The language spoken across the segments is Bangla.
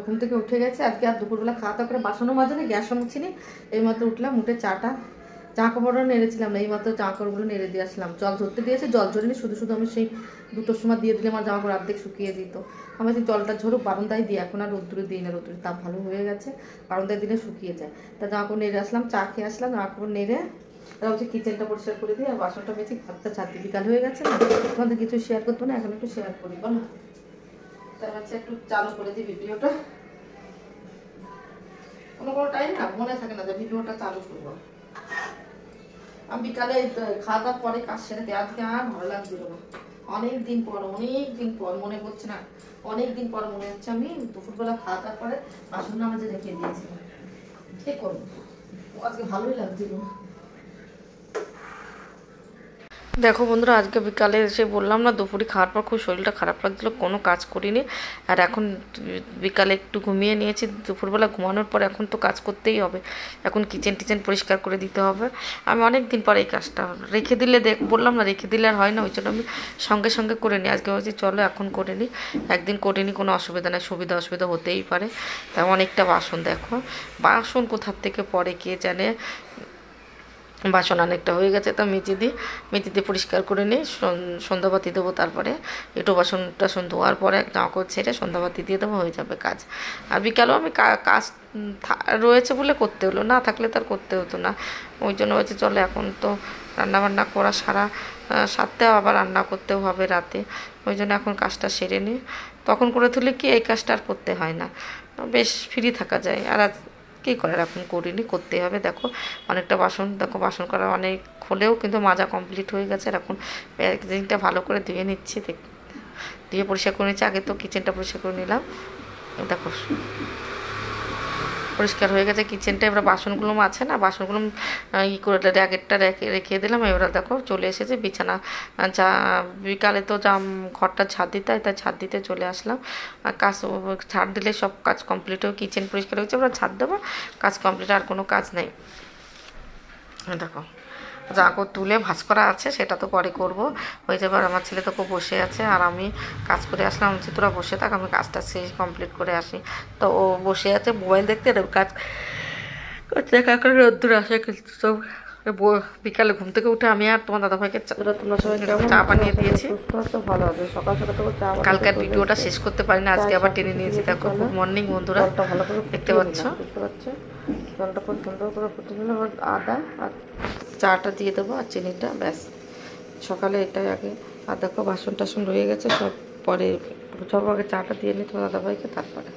ঘুম থেকে উঠে গেছে। আজকে আর দুপুরবেলা খাওয়া দাওয়া করে বাসনও মাজেনি, গ্যাসও মুছিনি। এইমাত্র উঠলাম, উঠে চা কাপড়ও নেড়েছিলাম না, এইমাত্র চা কাপড়গুলো নেড়ে দিয়ে আসলাম। জল ধরতে দিয়েছে, জল ঝরিনি, শুধু শুধু আমি সেই 2টোর সময় দিয়ে দিলে আমার জামা কাপড় অর্ধেক শুকিয়ে যেত। আমি জলটা ঝরুক বারান্দায় দিই, এখন আর রোদ্দুরে দিই না, রোদ্দুরে তাপ ভালো হয়ে গেছে, বারান্দায় দিলে শুকিয়ে যায়। তা জামা কাপড় নেড়ে আসলাম, চা খেয়ে আসলাম, জামা কাপড় নেড়ে হচ্ছে কিচেনটা পরিষ্কার করে দিই আর বাসনটা মেছি, ঘরটা ছাড়তে বিকাল হয়ে গেছে না, তোমাদের কিছু শেয়ার করবো না, এখন একটু শেয়ার করি বলো। তাই হচ্ছে একটু চালু করে দিই ভিডিওটা, কোনো টাইম না মনে থাকে না যে ভিডিওটা চালু করবো। আমি বিকালে খাওয়া দাওয়ার পরে কাজ সেরে দিই, আজকে আর ভালো লাগছিল না, অনেক দিন পর মনে করছে না, অনেক দিন পর মনে হচ্ছে আমি দুপুরবেলা খাওয়া দাওয়ার পরে বাসন নামাজে রেখে দিয়েছিলাম। কি করবো, আজকে ভালোই লাগছিল। দেখো বন্ধুরা, আজকে বিকালে এসে বললাম না, দুপুরে খাওয়ার পর খুব শরীরটা খারাপ লাগছিলো, কোনো কাজ করিনি। আর এখন বিকালে একটু ঘুমিয়ে নিয়েছি, দুপুরবেলা ঘুমানোর পর এখন তো কাজ করতেই হবে, এখন কিচেন পরিষ্কার করে দিতে হবে। আমি অনেক দিন পর এই কাজটা রেখে দিলে বললাম না, রেখে দিলে আর হয় না, ওই জন্য আমি সঙ্গে সঙ্গে করে নিই। আজকে ভাবছি চলো এখন করে নিই, একদিন করে নিই, কোনো অসুবিধা নেই, অসুবিধা হতেই পারে। তাই অনেকটা বাসন, দেখো বাসন কোথার থেকে পরে কে জানে, বাসন অনেকটা হয়ে গেছে। তো মেজে দিয়ে পরিষ্কার করে নিই, সন্ধ্যাবাতি দেবো, তারপরে একটু বাসন টাসন ধোয়ার পরে জামা কাপড় ছেড়ে সন্ধ্যাবাতি দিয়ে দেবো, হয়ে যাবে কাজ। আর বিকালেও আমি কাজ রয়েছে বলে করতে হলো, না থাকলে তার করতে হতো না। ওই জন্য হয়েছে চলো এখন তো রান্নাবান্না করা সারতে আবার রান্না করতেও হবে রাতে, ওই জন্য এখন কাজটা সেরে নিই। তখন করে তুলে কি এই কাজটা আর করতে হয় না, বেশ ফ্রি থাকা যায়। আর কী করার এখন করিনি, করতে হবে। দেখো অনেকটা বাসন, দেখো বাসন করা অনেক হলেও কিন্তু মাজা কমপ্লিট হয়ে গেছে। আর এখন প্যাকেজিংটা ভালো করে ধুয়ে নিচ্ছি, ধুয়ে পরিষ্কার করে নিচ্ছি। আগে তো কিচেনটা পরিষ্কার করে নিলাম, দেখো পরিষ্কার হয়ে গেছে কিচেনটা। এবার বাসনগুলো আছে না, বাসনগুলো করে র্যাকেটটা রেখে দিলাম। এবার দেখো চলে এসেছে বিছানা, বিকালে তো ঘরটা ছাদ দিতে হয়, তাই ছাদ দিতে চলে আসলাম। আর কাজ ছাদ দিলে সব কাজ কমপ্লিট হয়ে কিচেন পরিষ্কার হয়েছে, এবার ছাদ দেবো, কাজ কমপ্লিট, আর কোনো কাজ নেই। দেখো জাগো তুলে ভাঁজ করা আছে, সেটা তো পরে করবো, হয়ে যাবে। আর আমার ছেলে তো খুব বসে আছে, আর আমি কাজ করে আসলাম, হচ্ছে তোরা বসে থাক, আমি কাজটা শেষ কমপ্লিট করে আসি। তো ও বসে আছে মোবাইল দেখতে, কাজ করতে রোদ্দুর আসে কিন্তু সব। বিকালে ঘুম থেকে উঠে আমি আর তোমার দাদাভাইকে চা বানিয়ে দিয়েছি। ভালো হবে, সকাল সকাল তো চা, কালকের ভিডিওটা শেষ করতে পারি না, আজকে আবার টেনে নিয়েছি। দেখো গুড মর্নিং বন্ধুরা, ভালো করে দেখতে পাচ্ছ, জলটা খুব সুন্দর করে ফুটে নিলাম। আদা আর চাটা দিয়ে দেবো আর চিনিটা, ব্যাস। সকালে এটাই আগে। আর দেখো বাসন টাসন রয়ে গেছে, সব পরে, সব আগে চাটা দিয়ে নিই তোমার দাদাভাইকে, তারপরে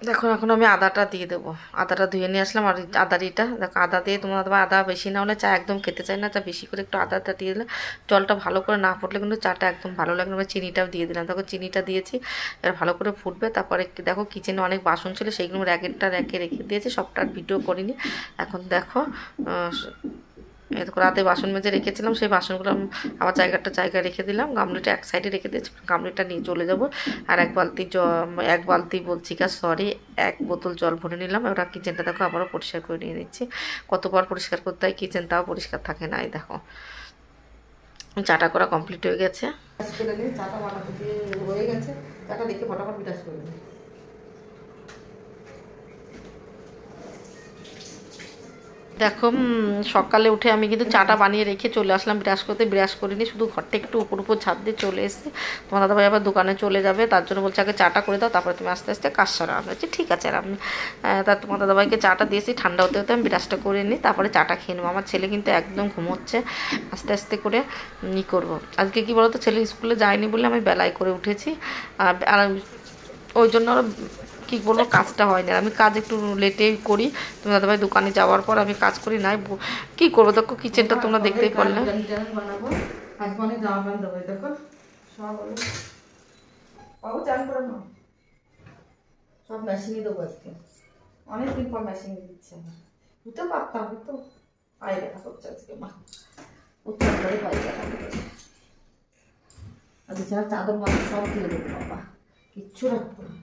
দেখো এখন আমি আদাটা দিয়ে দেবো। আদাটা ধুয়ে নিয়ে আসলাম, আর আদারিটা দেখো, আদা দিয়ে তোমার দাদা, আদা বেশি না হলে চা একদম খেতে চাই না, চা বেশি করে একটু আদাটা দিয়ে দিলে, জলটা ভালো করে না ফুটলে কিন্তু চাটা একদম ভালো লাগে না। চিনিটাও দিয়ে দিলাম, দেখো চিনিটা দিয়েছি, এবার ভালো করে ফুটবে। তারপরে দেখো কিচেনে অনেক বাসন ছিল, সেইগুলো রেখে দিয়েছি, সবটা ভিডিও করিনি। এখন দেখো রাতে বাসন মেজে রেখেছিলাম, সেই বাসনগুলো আবার জায়গায় রেখে দিলাম, গামলিটা এক সাইডে রেখে দিয়েছি, গামলিটা নিয়ে চলে যাব। আর এক বালতি বলছি সরি, 1 বোতল জল ভরে নিলাম। এবার কিচেনটা দেখো আবারও পরিষ্কার করে নিয়ে নিচ্ছি, কতবার পরিষ্কার করতে হয় কিচেন, তাও পরিষ্কার থাকে না। এই দেখো চাটা করা কমপ্লিট হয়ে গেছে, চাটা বানাতে দিয়ে হয়ে গেছে, চাটা দেখে ফটাফট বিরাজ করে দিই। দেখো সকালে উঠে আমি কিন্তু চাটা বানিয়ে রেখে চলে আসলাম ব্রাশ করিনি, শুধু ঘরটা একটু উপর ছাদ দিয়ে চলে এসেছি। তোমার দাদাভাই আবার দোকানে চলে যাবে, তার জন্য বলছে আগে চাটা করে দাও, তারপরে তুমি আস্তে আস্তে কাজ সারা। আমি বলছি ঠিক আছে। আর আমি তার তোমার দাদাভাইকে চাটা দিয়েছি, ঠান্ডা হতে হতে আমি ব্রাশটা করে নিই, তারপরে চাটা খেয়ে নেবো। আমার ছেলে কিন্তু একদম ঘুমোচ্ছে, আস্তে আস্তে করে করবো। আজকে কি বলতো, ছেলে স্কুলে যায়নি বলে আমি বেলায় করে উঠেছি, আর ওই জন্য কী বলবো, কাজটা হয় না। আমি কাজ একটু লেটেই করি, তুমি দাদাভাই দোকানে যাওয়ার পর আমি কাজ করি নাই, কী করবো। দেখো কিচেনটা তোমরা দেখতেই পারলে, সব মেশিনই দেবো আজকে, অনেকদিন পর মেশিন দিচ্ছে। দিতে পারতাম কিন্তু পায়ে ব্যথা করছে আজকে, মা উত্তর করে পায়ে ব্যথা করছে। আর এছাড়া চাদর মাদর সব দিয়ে দেবো বাবা, কিচ্ছু রাখবো না।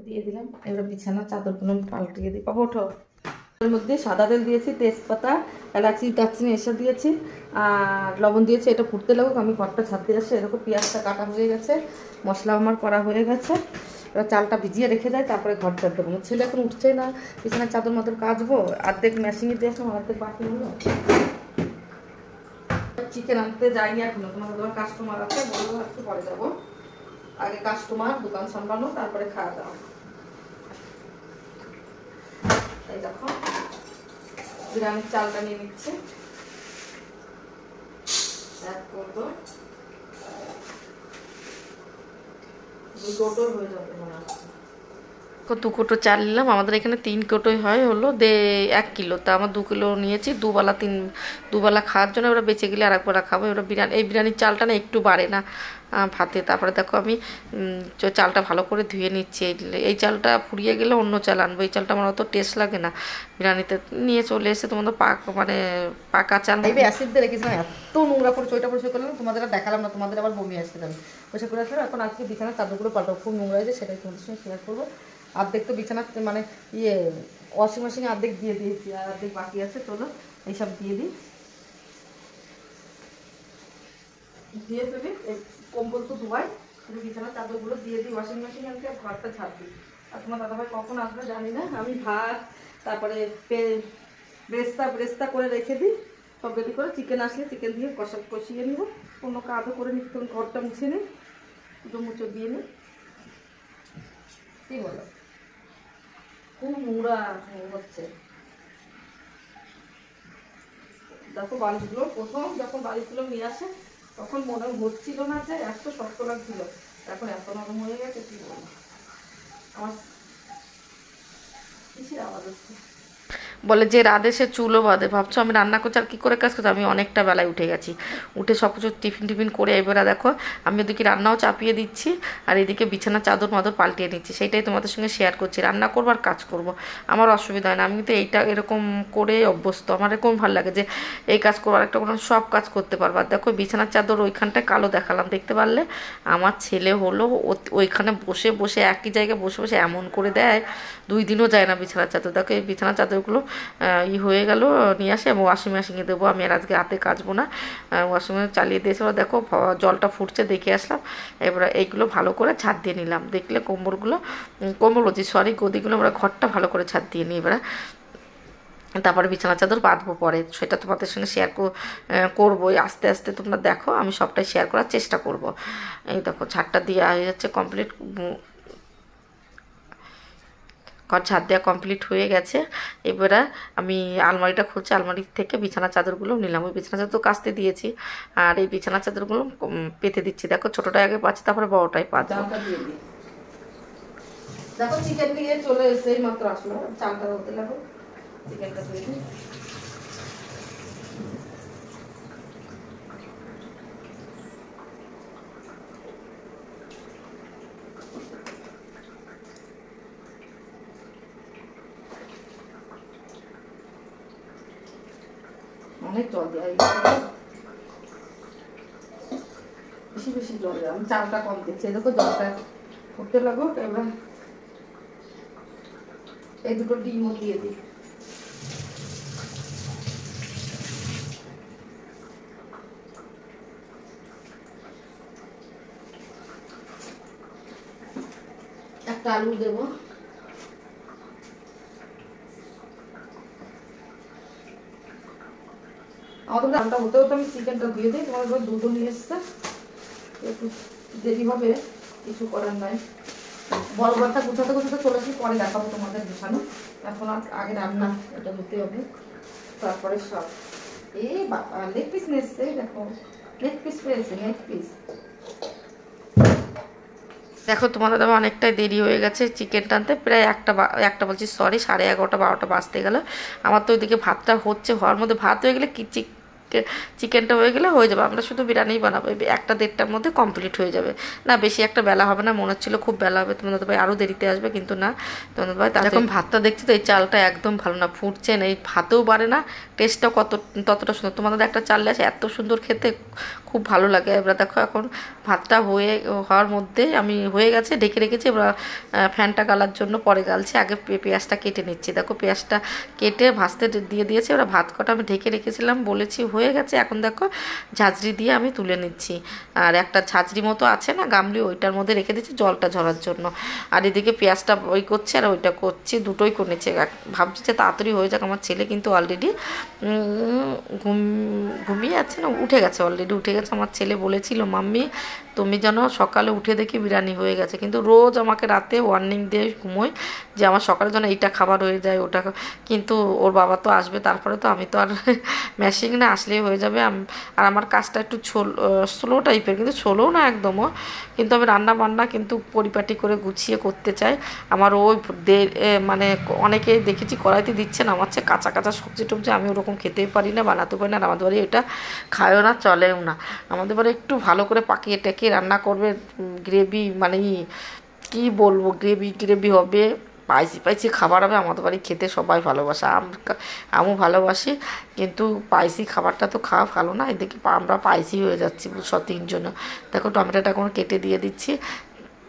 দিয়ে দিলাম। এবার বিছানা চাদরগুলো আমি পাল্টিয়ে দিই। পাবো ওঠো। এর মধ্যে সাদা তেল দিয়েছি, তেজপাতা, এলাচি, দারচিনি এসব দিয়েছি আর লবণ দিয়েছি। এটা ফুটতে লাগুক, আমি ঘরটা ছাদ দিয়ে আসছি। এরকম পেঁয়াজটা কাটা হয়ে গেছে, মশলা আমার করা হয়ে গেছে। এবার চালটা ভিজিয়ে রেখে যায়, তারপরে ঘর চার দেবো। ছেলে এখন উঠছেই না, বিছানার চাদর মাদর কাচবো, অর্ধেক মেশিনে দিয়ে আসলাম, অর্ধেক বাকি হলো। চিকেন আনতে যাইনি এখনো, তোমার কাস্টমার আছে, বলবো একটু পরে যাবো। আগে কাস্টমার, দোকান সামলানো, তারপরে খাওয়া দাওয়া। এই দেখো বিরিয়ানির চালটা নিয়ে নিচ্ছে, অ্যাড করবো। 2 কোটো হয়ে যাবে মনে হয়। 2 কোটো চাল নিলাম, আমাদের এখানে 3 কোটোই হয়, হলো 1 কিলো। তা আমার 2 কিলো নিয়েছি, দুবেলা খাওয়ার জন্য। ওরা বেঁচে গেলে আর একবেলা খাবো। ওরা এই বিরিয়ানির চালটা না একটু বাড়ে না ভাতে। তারপরে দেখো আমি চালটা ভালো করে ধুয়ে নিচ্ছি। এই চালটা ফুরিয়ে গেলে অন্য চাল আনবো, এই চালটা আমার অত টেস্ট লাগে না বিরিয়ানিতে। নিয়ে চলে এসে তোমাদের পাকা চাল অ্যাসিড দিয়ে রেখেছিলাম, এত নোংরা করে চইটা পরিষ্কার করলাম, তোমাদের আর দেখালাম না, তোমাদের আবার বমি আসতে যাবে। পরিষ্কার করে আসলাম। এখন আজকে বিছানার চাদরগুলো পাল্টাবো, খুব নোংরা হয়েছে, সেটাই তোমাদের সঙ্গে শেয়ার করবো। অর্ধেক তো বিছানা মানে ওয়াশিং মেশিনে অর্ধেক দিয়ে দিয়েছি, আর অর্ধেক বাকি আছে। চলো এইসব দিয়ে দিই, দিয়ে দেবে। কম্বল তো ধোয়াই, বিছানার চাদরগুলো দিয়ে দিই ওয়াশিং মেশিনে, আমি ঘরটা ঝাড় দিই। আর তোমার দাদাভাই কখন আসবে জানি না। আমি ভাত, তারপরে ব্রেস্তা করে রেখে দিই, সব রেডি করে। চিকেন আসলে চিকেন দিয়ে কষিয়ে নিব, কোনো কাজও করে নিই। তখন ঘরটা মুছে নিই, মুচো দিয়ে নিই। কি বলো, খুব নোংরা হচ্ছে। দেখো বালিশগুলো, প্রথম যখন বালিশগুলো নিয়ে আসে তখন মনে হচ্ছিল না যে এত শক্ত লাগছিল, এখন এত নরম হয়ে গেছে। কি বলবো, আমার কিসের আওয়াজ হচ্ছে। বলে যে রাধে সে চুলো বাঁধে। ভাবছো আমি রান্না করছি আর কী করে কাজ করছি? আমি অনেকটা বেলায় উঠে গেছি, উঠে সব কিছু টিফিন করে এবারে দেখো আমি ওদিকে রান্নাও চাপিয়ে দিচ্ছি, আর এদিকে বিছানা চাদর মাদর পাল্টিয়ে নিচ্ছি। সেইটাই তোমাদের সঙ্গে শেয়ার করছি। রান্না করবো আর কাজ করব, আমার অসুবিধা হয় না। আমি কিন্তু এইটা এরকম করে অভ্যস্ত, আমার এরকম ভালো লাগে যে এই কাজ করবো, আরেকটা কোনো সব কাজ করতে পারবো। আর দেখো বিছানার চাদর ওইখানটায় কালো দেখালাম, দেখতে পারলে? আমার ছেলে হলো ওইখানে বসে একই জায়গায় বসে এমন করে দেয়, 2 দিনও যায় না বিছানার চাদর। দেখো এই বিছানার চাদরগুলো হয়ে গেল, নিয়ে আসে এবং ওয়াশিং মেশিনে দেবো। আমি আর আজকে হাতে কাচবো না, ওয়াশিং মেশিন চালিয়ে দিয়েছে। দেখো জলটা ফুটছে, দেখে আসলাম। এবার এইগুলো ভালো করে ছাদ দিয়ে নিলাম। দেখলে কম্বল বলছি, সরি, গদিগুলো আমরা ঘরটা ভালো করে ছাদ দিয়ে নিই। এবার তারপরে বিছানা চাদর বাঁধবো পরে, সেটা তোমাদের সঙ্গে শেয়ার করবো আস্তে আস্তে। তোমরা দেখো, আমি সবটাই শেয়ার করার চেষ্টা করব। এই দেখো ছাদটা দিয়ে হয়ে যাচ্ছে কমপ্লিট, ঘর ছাদ দেওয়া কমপ্লিট হয়ে গেছে। এবারে আমি আলমারিটা খুলছি, আলমারি থেকে বিছানা চাদরগুলো নিলাম। ওই বিছানা চাদর কাচতে দিয়েছি, আর এই বিছানা চাদরগুলো পেতে দিচ্ছি। দেখো ছোটোটা আগে পাচ্ছি, তারপরে বড়টাই পাচ্ছি। দেখো চিকেন দিয়ে চলে এসে মাত্র আসলো, চালটা হতে লাগো, চিকেনটা দিয়ে দিই। অনেক জল দেয়, বেশি জল দেয়। আমি চালটা কম দিচ্ছি, দেখো জলটা ফুটতে লাগো। এবার এই 2টো ডিমও দিয়ে দিই। একটা আলু দেবো। আমাদের রান্নাটা হতে হতে আমি চিকেনটা দিয়ে দিই। তোমার এবার দুধও নিয়ে এসছে, একটু দেরি হবে, কিছু করার নাই। বড় ঘরটা গুছাতে চলেছি, পরে দেখাবো তোমাদের গুছানো। এখন আগে রান্না এটা হতে হবে, তারপরে সব। এই বাবা, লেগ পিস নিয়ে এসছে, দেখো লেগ পিস পেয়েছে, লেগ পিস। দেখো তোমাদের দাম অনেকটাই দেরি হয়ে গেছে চিকেন টানতে, প্রায় একটা বলছি সরি 11:30 12টা বাজতে গেল। আমার তো ওইদিকে ভাতটা হচ্ছে, হওয়ার মধ্যে ভাত হয়ে গেলে চিকেনটা হয়ে গেলে হয়ে যাবে, আমরা শুধু বিরিয়ানিই বানাবো, 1-1:30টার মধ্যে কমপ্লিট হয়ে যাবে। না বেশি একটা বেলা হবে না, মনে হচ্ছিলো খুব বেলা হবে, তোমাদের ভাই আরও দেরিতে আসবে, কিন্তু না তোমাদের ভাই এখন ভাতটা দেখছি তো এই চালটা একদম ভালো না, ফুটছে না, এই ভাতেও বাড়ে না, টেস্টটাও ততটা সুন্দর। তোমাদের একটা চাললে আসে এত সুন্দর খেতে, খুব ভালো লাগে। এবার দেখো এখন ভাতটা হওয়ার মধ্যে আমি হয়ে গেছে, ঢেকে রেখেছি। এবার ফ্যানটা গালার জন্য পরে গালছি, আগে পেঁয়াজটা কেটে নিচ্ছি। দেখো পেঁয়াজটা কেটে ভাজতে দিয়ে দিয়েছি। এবার ভাত কটা আমি ঢেকে রেখেছিলাম, বলেছি হয়ে গেছে, এখন দেখো ঝাঁঝরি দিয়ে আমি তুলে নিচ্ছি। আর একটা ঝাঁঝরি মতো আছে না গামলি, ওইটার মধ্যে রেখে দিচ্ছি জলটা ঝরার জন্য। আর এদিকে পেঁয়াজটা ওই করছে আর ওইটা করছি, দুটোই করে নিচ্ছে। ভাবছি যে তাড়াতাড়ি হয়ে যাক, আমার ছেলে কিন্তু অলরেডি ঘুমিয়ে আছে না, উঠে গেছে, অলরেডি উঠে গেছে। আমার ছেলে বলেছিল মাম্মি তুমি যেন সকালে উঠে দেখি বিরিয়ানি হয়ে গেছে, কিন্তু রোজ আমাকে রাতে ওয়ার্নিং দিয়ে ঘুমোই যে আমার সকালে যেন এইটা খাবার হয়ে যায় ওটা, কিন্তু ওর বাবা তো আসবে, তারপরে তো আমি তো আর মেশিন না, আসলেই হয়ে যাবে। আর আমার কাজটা একটু স্লো টাইপের, কিন্তু স্লোও না একদমও, কিন্তু আমি রান্না বান্না কিন্তু পরিপাটি করে গুছিয়ে করতে চাই। আমার ওই মানে অনেকে দেখেছি কড়াইতে দিচ্ছে না, আমার চেয়ে কাঁচা কাঁচা সবজি টবজি আমি ওরকম খেতেই পারি না, বানাতে পারি না। আর আমাদের বাড়ি এটা খায়ও না, চলেও না। আমাদের বাড়ি একটু ভালো করে পাকিয়ে টেকে রান্না করবে, গ্রেভি মানে কি বলবো, গ্রেভি হবে, স্পাইসি খাবার হবে। আমাদের বাড়ি খেতে সবাই ভালোবাসে, আমিও ভালোবাসি, কিন্তু স্পাইসি খাবারটা তো খাওয়া ভালো না। এদিকে আমরা স্পাইসি হয়ে যাচ্ছি তিনজনে। দেখো টমেটোটা এখন কেটে দিয়ে দিচ্ছি।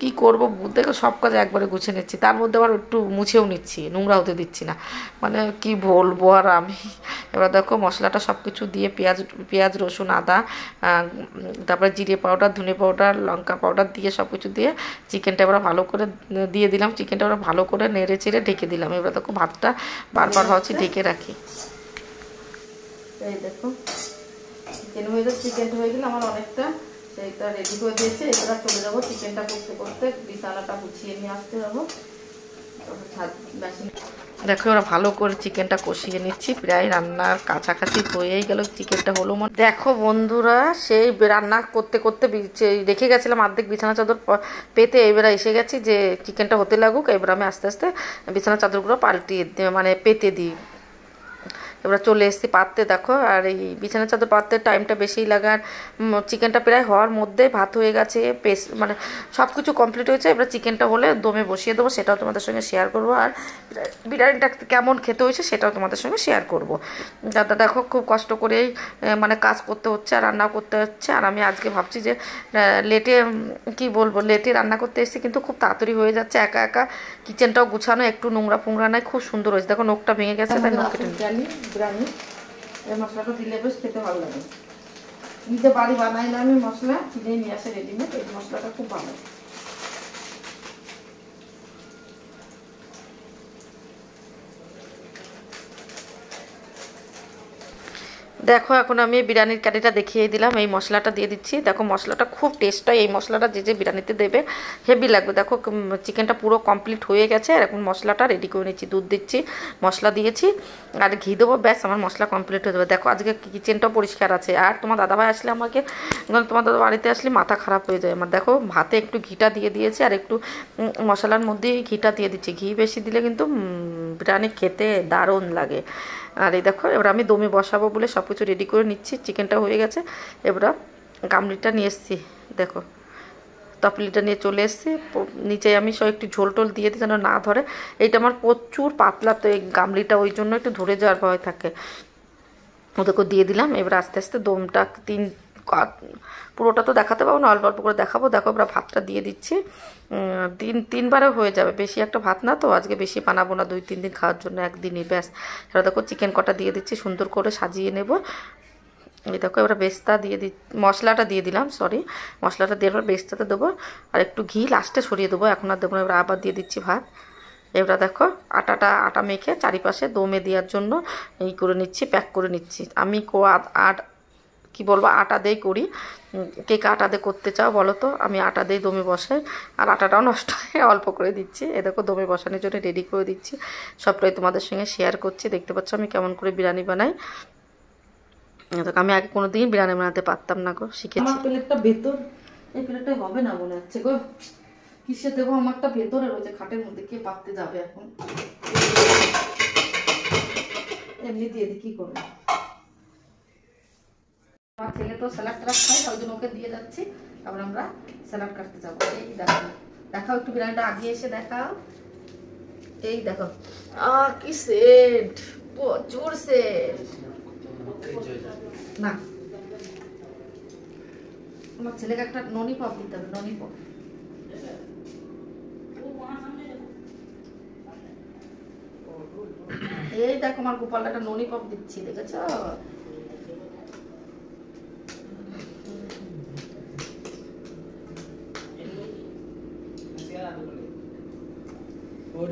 কি করবো, দেখো সব কাজ একবারে গুছিয়ে নিচ্ছি, তার মধ্যে আবার একটু মুছেও নিচ্ছি, নোংরা হতে দিচ্ছি না, মানে কি বলবো আর আমি। এবার দেখো মশলাটা সব কিছু দিয়ে পেঁয়াজ রসুন আদা, তারপরে জিরে পাউডার ধনে পাউডার লঙ্কা পাউডার দিয়ে সব কিছু দিয়ে চিকেনটা এবার ভালো করে দিয়ে দিলাম। চিকেনটা এবার ভালো করে নেড়ে চেড়ে ঢেকে দিলাম। এবার দেখো ভাতটা বারবার ভাবছি ঢেকে রাখি। এই দেখো চিকেন হয়ে যাচ্ছে, চিকেনটা হয়ে গেলে আমার অনেকটা সেইটা রেডি করে দিয়েছে। এবার চলে যাবো চিকেনটা করতে করতে, বিছানাটা গুছিয়ে নিয়ে আসতে যাবো। দেখো ওরা ভালো করে চিকেনটা কষিয়ে নিচ্ছি, প্রায় রান্নার কাছাকাছি হয়েই গেল, চিকেনটা হলো মনে। দেখো বন্ধুরা সেই রান্না করতে করতে রেখে গেছিলাম অর্ধেক বিছানা চাদর পেতে, এবার এসে গেছি যে চিকেনটা হতে লাগুক। এবার আমি আস্তে আস্তে বিছানা চাদরগুলো পাল্টিয়ে মানে পেতে দিই। এবার চলে এসেছি পাততে। দেখো আর এই বিছানার চাদর পাততে টাইমটা বেশিই লাগে। আর চিকেনটা প্রায় হওয়ার মধ্যে ভাত হয়ে গেছে, মানে সব কিছু কমপ্লিট হয়েছে। এবার চিকেনটা হলে দমে বসিয়ে দেবো, সেটাও তোমাদের সঙ্গে শেয়ার করবো। আর বিরিয়ানিটা কেমন খেতে হয়েছে সেটাও তোমাদের সঙ্গে শেয়ার করবো। দাদা দেখো খুব কষ্ট করেই মানে কাজ করতে হচ্ছে আর রান্না করতে হচ্ছে। আর আমি আজকে ভাবছি যে লেটে কি বলবো, লেটে রান্না করতে এসেছি, কিন্তু খুব তাড়াতাড়ি হয়ে যাচ্ছে। একা একা কিচেনটাও গুছানো, একটু নোংরা ফোংরা নাই, খুব সুন্দর হয়েছে। দেখো নোকটা ভেঙে গেছে, তাই নোক কেটে বিরিয়ানি এই মশলাটা দিলে বেশ খেতে ভালো লাগে। নিজে বাড়ি বানাইলে আমি মশলা কিনে নিয়ে আসে রেডিমেড, এই মশলাটা খুব ভালো। দেখো এখন আমি বিরিয়ানির কাঠিটা দেখিয়ে দিলাম, এই মশলাটা দিয়ে দিচ্ছি। দেখো মশলাটা খুব টেস্ট হয়, এই মশলাটা যে বিরিয়ানিতে দেবে হেভি লাগবে। দেখো চিকেনটা পুরো কমপ্লিট হয়ে গেছে, আর এখন মশলাটা রেডি করে নিচ্ছি। দুধ দিচ্ছি, মশলা দিয়েছি আর ঘি দেবো, ব্যাস আমার মশলা কমপ্লিট হয়ে যাবে। দেখো আজকে কিচেনটাও পরিষ্কার আছে। আর তোমার দাদাভাই আসলে আমাকে, তোমার দাদা বাড়িতে আসলে মাথা খারাপ হয়ে যায় আমার। দেখো ভাতে একটু ঘিটা দিয়ে দিয়েছি, আর একটু মশলার মধ্যে ঘিটা দিয়ে দিচ্ছি। ঘি বেশি দিলে কিন্তু বিরিয়ানি খেতে দারুণ লাগে। আর এই দেখো এবার আমি দমে বসাবো বলে সব কিছু রেডি করে নিচ্ছি। চিকেনটা হয়ে গেছে, এবার গামলিটা নিয়ে এসেছি। দেখো তপলিটা নিয়ে চলে এসেছি, নিচে আমি সব একটু ঝোল টোল দিয়ে দিই যেন না ধরে। এইটা আমার প্রচুর পাতলা, তো এই গামলিটা ওই জন্য একটু ধরে যাওয়ার ভয় থাকে। ওদেরকে দিয়ে দিলাম। এবার আস্তে আস্তে দমটা পুরোটা তো দেখাতে পারবো না, অল্প অল্প করে দেখাবো। দেখো এবার ভাতটা দিয়ে দিচ্ছি, তিনবারে হয়ে যাবে, বেশি একটা ভাত না তো, আজকে বেশি বানাবো না, 2-3 দিন খাওয়ার জন্য একদিনই ব্যাস। এবার দেখো চিকেন কটা দিয়ে দিচ্ছি, সুন্দর করে সাজিয়ে নেব। এই দেখো এবার বেস্তা দিয়ে মশলাটা দিয়ে দিলাম, সরি মশলাটা দিয়ে এবার বেস্তাতে দেবো, আর একটু ঘি লাস্টে ছড়িয়ে দেবো, এখন আর দেবো না। এবার আবার দিয়ে দিচ্ছি ভাত। এবার দেখো আটা মেখে চারিপাশে দমে দেওয়ার জন্য এই করে নিচ্ছি, প্যাক করে নিচ্ছি। আমি কি বলবো আটা দিয়ে করি, কে আটা দিয়ে করতে চাও বলো তো, আমি আটা দিয়ে দমে বসাই, আর আটাটাও নষ্ট হয়, অল্প করে দিচ্ছি। এ দেখো দমে বসানোর জন্য রেডি করে দিচ্ছি, সবটাই তোমাদের সঙ্গে শেয়ার করছি। দেখতে পাচ্ছ আমি কেমন করে বিরিয়ানি বানাই। দেখো আমি আগে কোনোদিন বিরিয়ানি বানাতে পারতাম না গো, শিখেছি। প্লেটটা ভেতর, এই প্লেটটাই হবে না মনে হচ্ছে গো, কিসে দেবো, আমারটা ভেতরে রয়েছে খাটের মধ্যে, কে পাততে যাবে এখন, এমনি দিয়ে দিই, কি করবো। আমার ছেলে তো স্যালাড ট্রাক খাই, ওই জন্য ওকে দিয়ে যাচ্ছি, তারপর আমরা স্যালাড কাটতে যাবো। এই দেখো, দেখাও একটু বিরিয়ানিটা আগে এসে দেখাও। এই দেখো কি সেন্ট, প্রচুর সেন্ট। না, আমার ছেলেকে একটা ননি পপ দিতে হবে, ননি পপ। এই দেখো আমার গোপালটা একটা ননি পপ দিচ্ছি, দেখেছো? और